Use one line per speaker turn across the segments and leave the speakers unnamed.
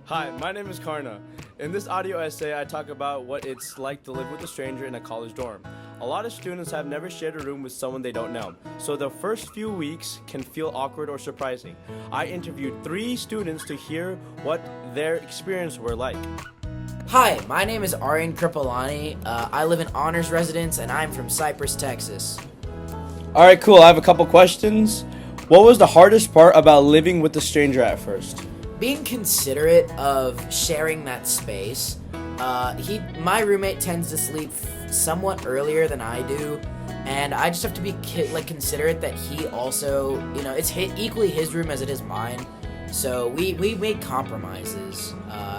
Hi, my name is Karna. In this audio essay, I talk about what it's like to live with a stranger in a college dorm. A lot of students have never shared a room with someone they don't know, so the first few weeks can feel awkward or surprising. I interviewed 3 students to hear what their experience were like.
Hi, my name is Aryan Kripalani. I live in Honors Residence and I'm from Cypress, Texas.
Alright, cool. I have a couple questions. What was the hardest part about living with a stranger at first?
Being considerate of sharing that space. My roommate tends to sleep somewhat earlier than I do, and I just have to be considerate that he also, it's equally his room as it is mine. So we make compromises,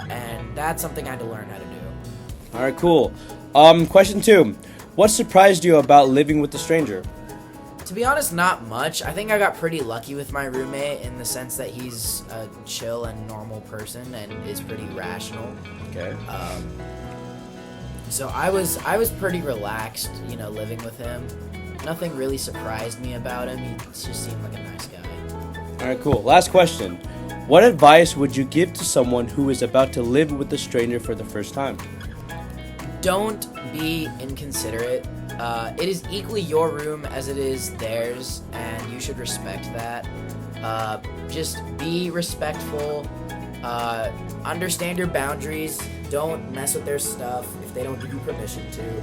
and that's something I had to learn how to do.
Alright, cool. Question 2. What surprised you about living with a stranger?
To be honest, not much. I think I got pretty lucky with my roommate in the sense that he's a chill and normal person and is pretty rational.
Okay.
So I was pretty relaxed, living with him. Nothing really surprised me about him. He just seemed like a nice guy.
Alright, cool. Last question. What advice would you give to someone who is about to live with a stranger for the first time?
Don't be inconsiderate. It is equally your room as it is theirs, and you should respect that. Just be respectful. Understand your boundaries. Don't mess with their stuff if they don't give you permission to.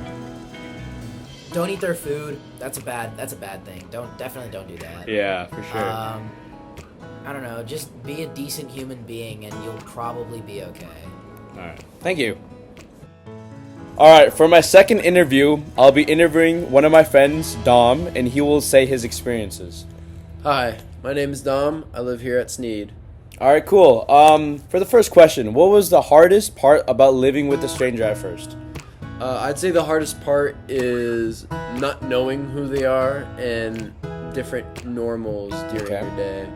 Don't eat their food. That's a bad thing. Definitely don't do that.
Yeah, for sure.
I don't know. Just be a decent human being, and you'll probably be okay.
Alright. Thank you. Alright, for my second interview, I'll be interviewing one of my friends, Dom, and he will say his experiences.
Hi, my name is Dom. I live here at Sneed.
Alright, cool. For the first question, what was the hardest part about living with a stranger at first?
I'd say the hardest part is not knowing who they are and different normals during your day.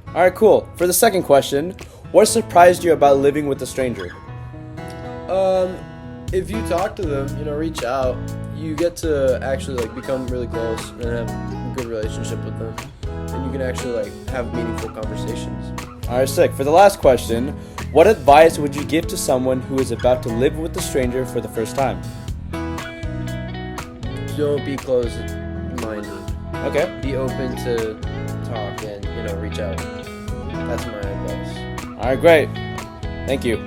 Alright, cool. For the second question, what surprised you about living with a stranger?
If you talk to them, reach out, you get to actually become really close and have a good relationship with them, and you can actually have meaningful conversations.
Alright, sick. For the last question, what advice would you give to someone who is about to live with a stranger for the first time?
Don't be closed-minded.
Okay.
Be open to talk and reach out. That's my advice.
Alright, great. Thank you.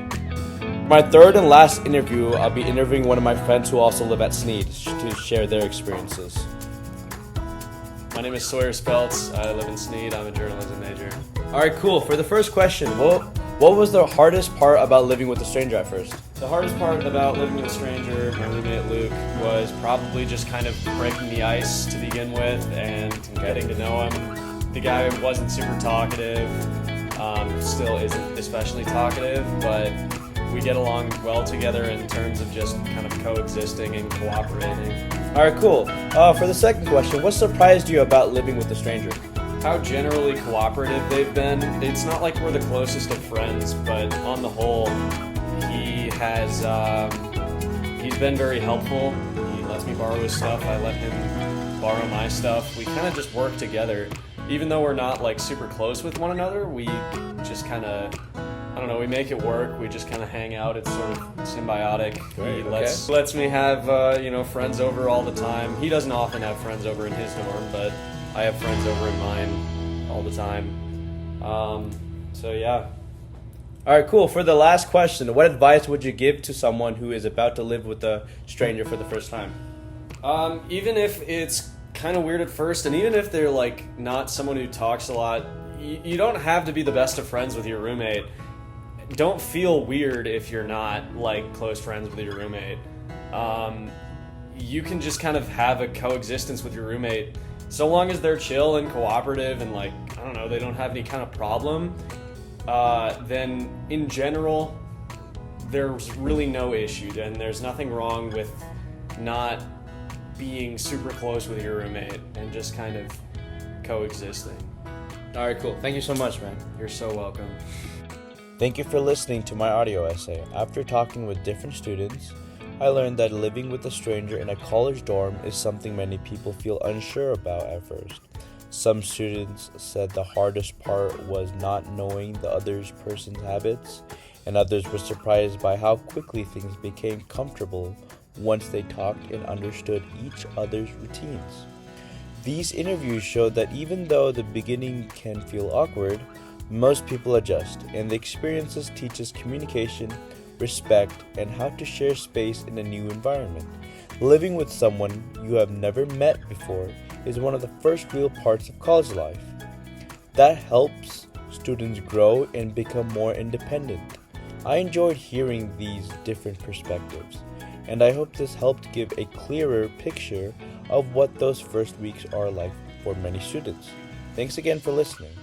My third and last interview, I'll be interviewing one of my friends who also live at Sneed to share their experiences.
My name is Sawyer Speltz. I live in Sneed. I'm a journalism major.
Alright, cool. For the first question, what was the hardest part about living with a stranger at first?
The hardest part about living with a stranger, my roommate Luke, was probably just kind of breaking the ice to begin with and getting to know him. The guy wasn't super talkative, still isn't especially talkative, but we get along well together in terms of just kind of coexisting and cooperating.
Alright, cool. For the second question, what surprised you about living with a stranger?
How generally cooperative they've been. It's not like we're the closest of friends, but on the whole, he's been very helpful. He lets me borrow his stuff. I let him borrow my stuff. We kind of just work together. Even though we're not super close with one another, we just kind of, we make it work. We just kind of hang out. It's sort of symbiotic.
Great,
He lets me have, friends over all the time. He doesn't often have friends over in his dorm, but I have friends over in mine all the time. So yeah.
Alright, cool. For the last question, what advice would you give to someone who is about to live with a stranger for the first time?
Even if it's kind of weird at first, and even if they're not someone who talks a lot, you don't have to be the best of friends with your roommate. Don't feel weird if you're not close friends with your roommate. You can just kind of have a coexistence with your roommate so long as they're chill and cooperative and they don't have any kind of problem. Then in general, there's really no issue, and there's nothing wrong with not being super close with your roommate and just kind of coexisting.
Alright, cool. Thank you so much, man.
You're so welcome.
Thank you for listening to my audio essay. After talking with different students, I learned that living with a stranger in a college dorm is something many people feel unsure about at first. Some students said the hardest part was not knowing the other person's habits
and others were surprised by how quickly things became comfortable once they talked and understood each other's routines. These interviews showed that even though the beginning can feel awkward, most people adjust, and the experiences teach us communication, respect, and how to share space in a new environment. Living with someone you have never met before is one of the first real parts of college life. That helps students grow and become more independent. I enjoyed hearing these different perspectives, and I hope this helped give a clearer picture of what those first weeks are like for many students. Thanks again for listening.